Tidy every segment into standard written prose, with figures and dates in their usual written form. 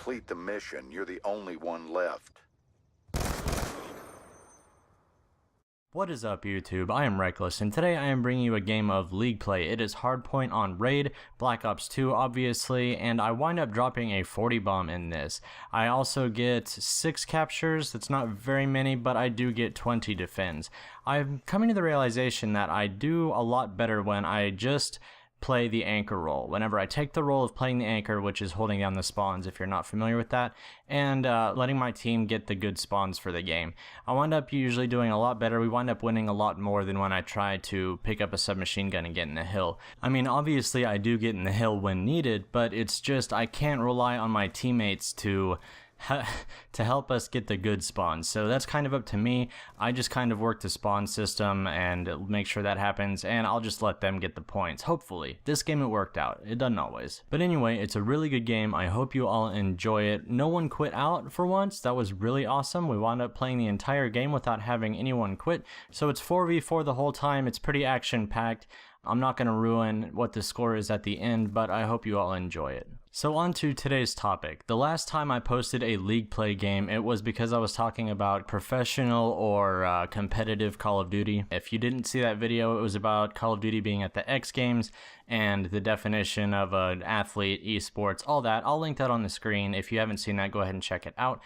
complete the mission. You're the only one left. What is up, YouTube? I am Reckless, and today I am bringing you a game of League Play. It is Hardpoint on Raid, Black Ops 2 obviously, and I wind up dropping a 40 bomb in this. I also get 6 captures. That's not very many, but I do get 20 defends. I'm coming to the realization that I do a lot better when I just play the anchor role. Whenever I take the role of playing the anchor, which is holding down the spawns if you're not familiar with that, and letting my team get the good spawns for the game, I wind up usually doing a lot better. We wind up winning a lot more than when I try to pick up a submachine gun and get in the hill. I mean, obviously I do get in the hill when needed, but it's just I can't rely on my teammates to help us get the good spawns. So that's kind of up to me. I just kind of work the spawn system and make sure that happens, and I'll just let them get the points. Hopefully. This game it worked out. It doesn't always. But anyway, it's a really good game. I hope you all enjoy it. No one quit out for once. That was really awesome. We wound up playing the entire game without having anyone quit. So it's 4v4 the whole time. It's pretty action-packed. I'm not going to ruin what the score is at the end, but I hope you all enjoy it. So on to today's topic. The last time I posted a League Play game, it was because I was talking about professional or competitive Call of Duty. If you didn't see that video, it was about Call of Duty being at the X Games and the definition of an athlete, esports, all that. I'll link that on the screen. If you haven't seen that, go ahead and check it out.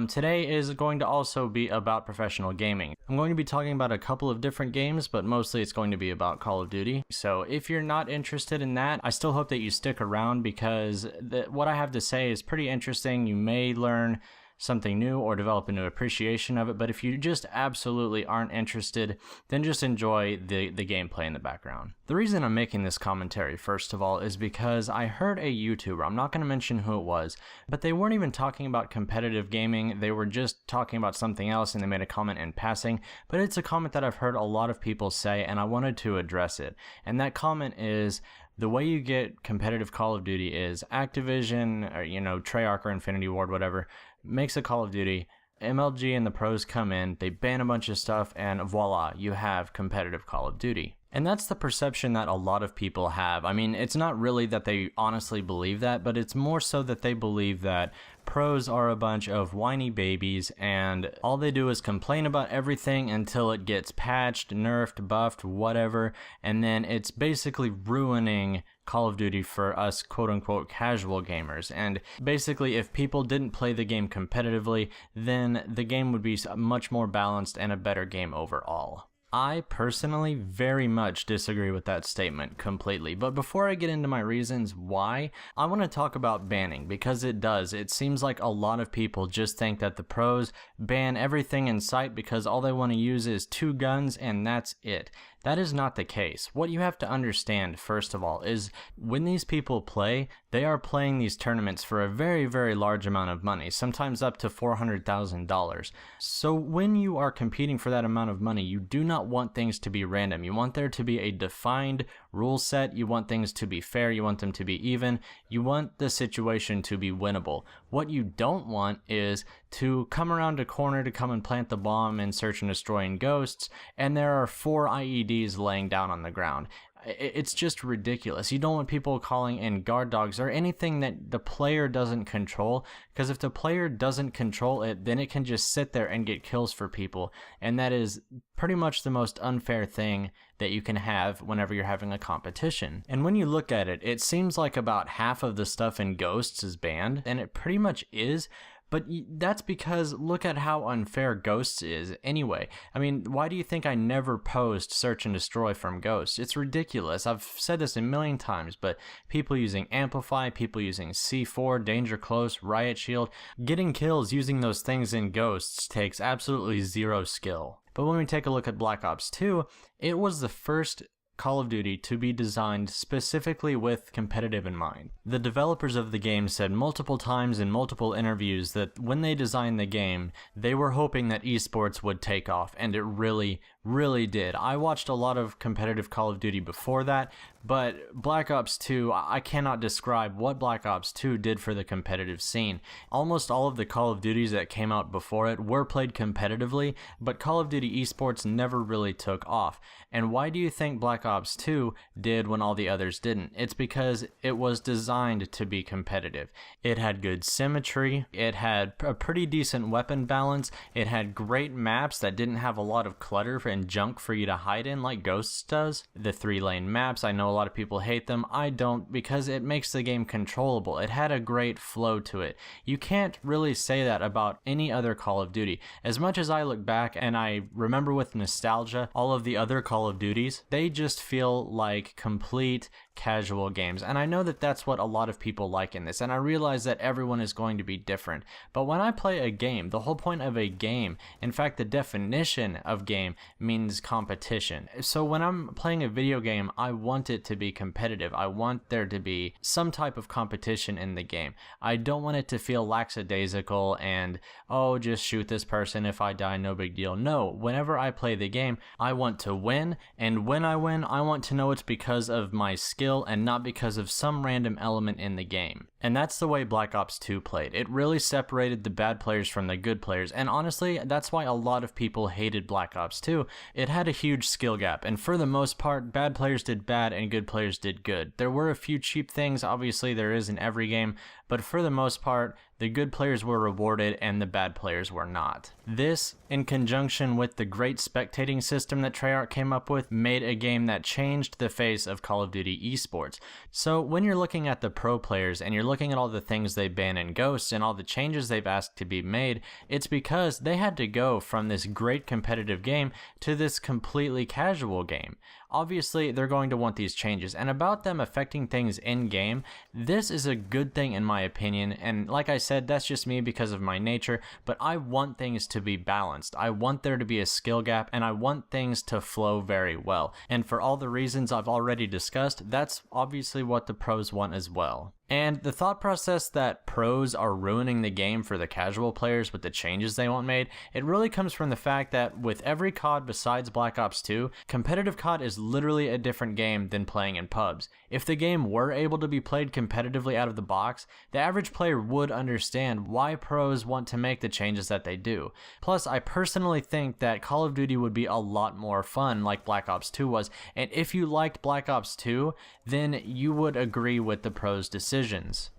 Today is going to also be about professional gaming. I'm going to be talking about a couple of different games, but mostly it's going to be about Call of Duty. So if you're not interested in that, I still hope that you stick around because what I have to say is pretty interesting. You may learn something new or develop a new appreciation of it, but if you just absolutely aren't interested, then just enjoy the gameplay in the background. The reason I'm making this commentary, first of all, is because I heard a YouTuber, I'm not going to mention who it was, but they weren't even talking about competitive gaming, they were just talking about something else and they made a comment in passing, but it's a comment that I've heard a lot of people say and I wanted to address it. And that comment is, the way you get competitive Call of Duty is Activision, or Treyarch or Infinity Ward, whatever, makes a Call of Duty, MLG and the pros come in, they ban a bunch of stuff, and voila, you have competitive Call of Duty. And that's the perception that a lot of people have. I mean, it's not really that they honestly believe that, but it's more so that they believe that pros are a bunch of whiny babies and all they do is complain about everything until it gets patched, nerfed, buffed, whatever, and then it's basically ruining Call of Duty for us quote-unquote casual gamers. And basically, if people didn't play the game competitively, then the game would be much more balanced and a better game overall. I personally very much disagree with that statement completely, but before I get into my reasons why, I want to talk about banning, because it does. It seems like a lot of people just think that the pros ban everything in sight because all they want to use is 2 guns and that's it. That is not the case. What you have to understand, first of all, is when these people play, they are playing these tournaments for a very, very large amount of money, sometimes up to $400,000. So when you are competing for that amount of money, you do not want things to be random. You want there to be a defined rule set. You want things to be fair. You want them to be even. You want the situation to be winnable. What you don't want is to come around a corner to come and plant the bomb and search and destroying ghosts, and there are 4 IEDs laying down on the ground. It's just ridiculous. You don't want people calling in guard dogs or anything that the player doesn't control, because if the player doesn't control it, then it can just sit there and get kills for people, and that is pretty much the most unfair thing that you can have whenever you're having a competition. And when you look at it, it seems like about half of the stuff in Ghosts is banned, and it pretty much is. But that's because look at how unfair Ghosts is anyway. I mean, why do you think I never post Search and Destroy from Ghosts? It's ridiculous. I've said this a million times, but people using Amplify, people using C4, Danger Close, Riot Shield, getting kills using those things in Ghosts takes absolutely zero skill. But when we take a look at Black Ops 2, it was the first Call of Duty to be designed specifically with competitive in mind. The developers of the game said multiple times in multiple interviews that when they designed the game, they were hoping that esports would take off, and it really, really did. I watched a lot of competitive Call of Duty before that, but Black Ops 2, I cannot describe what Black Ops 2 did for the competitive scene. Almost all of the Call of Duties that came out before it were played competitively, but Call of Duty esports never really took off. And why do you think Black Ops 2 did when all the others didn't? It's because it was designed to be competitive. It had good symmetry, it had a pretty decent weapon balance, it had great maps that didn't have a lot of clutter and junk for you to hide in like Ghosts does. The 3-lane maps, I know a lot of people hate them. I don't, because it makes the game controllable. It had a great flow to it. You can't really say that about any other Call of Duty. As much as I look back and I remember with nostalgia all of the other Call of Duties, they just feel like complete casual games. And I know that that's what a lot of people like in this, and I realize that everyone is going to be different. But when I play a game, the whole point of a game, in fact the definition of game, means competition. So when I'm playing a video game, I want it to be competitive. I want there to be some type of competition in the game. I don't want it to feel lackadaisical and, oh, just shoot this person, if I die, no big deal. No, whenever I play the game, I want to win, and when I win, I want to know it's because of my skill and not because of some random element in the game. And that's the way Black Ops 2 played. It really separated the bad players from the good players, and honestly, that's why a lot of people hated Black Ops 2. It had a huge skill gap, and for the most part, bad players did bad and good players did good. There were a few cheap things, obviously there is in every game, but for the most part, the good players were rewarded and the bad players were not. This, in conjunction with the great spectating system that Treyarch came up with, made a game that changed the face of Call of Duty esports. So when you're looking at the pro players and you're looking at all the things they ban in Ghosts and all the changes they've asked to be made, it's because they had to go from this great competitive game to this completely casual game. Obviously, they're going to want these changes, and about them affecting things in-game, this is a good thing in my opinion, and like I said, that's just me because of my nature, but I want things to be balanced. I want there to be a skill gap, and I want things to flow very well. And for all the reasons I've already discussed, that's obviously what the pros want as well. And the thought process that pros are ruining the game for the casual players with the changes they want made, it really comes from the fact that with every COD besides Black Ops 2, competitive COD is literally a different game than playing in pubs. If the game were able to be played competitively out of the box, the average player would understand why pros want to make the changes that they do. Plus, I personally think that Call of Duty would be a lot more fun like Black Ops 2 was, and if you liked Black Ops 2, then you would agree with the pros' decisions.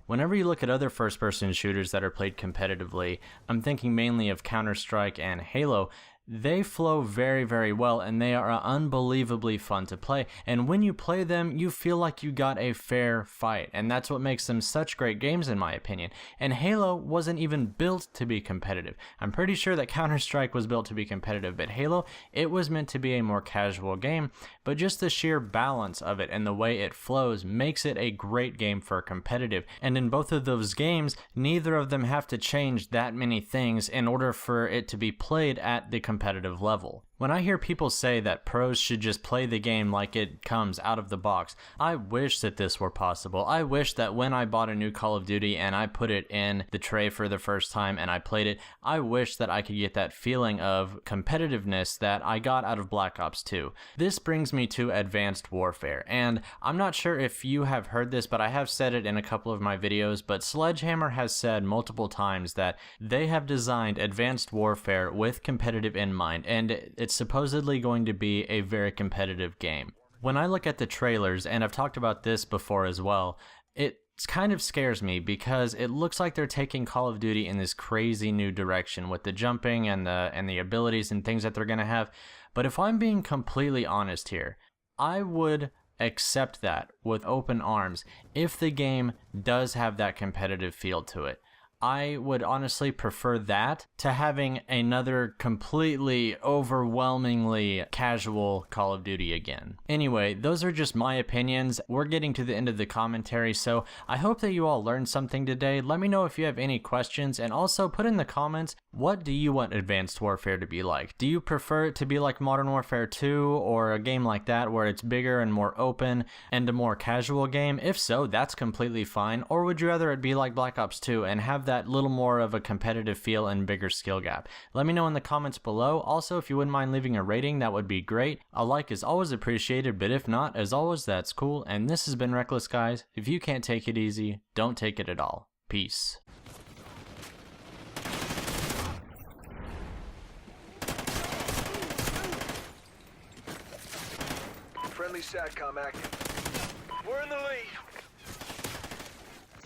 Whenever you look at other first-person shooters that are played competitively, I'm thinking mainly of Counter-Strike and Halo. They flow very, very well, and they are unbelievably fun to play. And when you play them, you feel like you got a fair fight, and that's what makes them such great games in my opinion. And Halo wasn't even built to be competitive. I'm pretty sure that Counter-Strike was built to be competitive, but Halo, it was meant to be a more casual game, but just the sheer balance of it and the way it flows makes it a great game for competitive. And in both of those games, neither of them have to change that many things in order for it to be played at the competitive level. When I hear people say that pros should just play the game like it comes out of the box, I wish that this were possible. I wish that when I bought a new Call of Duty and I put it in the tray for the first time and I played it, I wish that I could get that feeling of competitiveness that I got out of Black Ops 2. This brings me to Advanced Warfare, and I'm not sure if you have heard this, but I have said it in a couple of my videos, but Sledgehammer has said multiple times that they have designed Advanced Warfare with competitive in mind, and it's supposedly going to be a very competitive game. When I look at the trailers, and I've talked about this before as well, it kind of scares me because it looks like they're taking Call of Duty in this crazy new direction with the jumping and the abilities and things that they're going to have. But if I'm being completely honest here, I would accept that with open arms if the game does have that competitive feel to it. I would honestly prefer that to having another completely overwhelmingly casual Call of Duty again. Anyway, those are just my opinions. We're getting to the end of the commentary, so I hope that you all learned something today. Let me know if you have any questions, and also put in the comments What do you want Advanced Warfare to be like? Do you prefer it to be like Modern Warfare 2 or a game like that where it's bigger and more open and a more casual game? If so, that's completely fine. Or would you rather it be like Black Ops 2 and have that little more of a competitive feel and bigger skill gap? Let me know in the comments below. Also, if you wouldn't mind leaving a rating, that would be great. A like is always appreciated, but if not, as always, that's cool. And this has been Reckless, guys. If you can't take it easy, don't take it at all. Peace. Friendly SATCOM active. We're in the lead.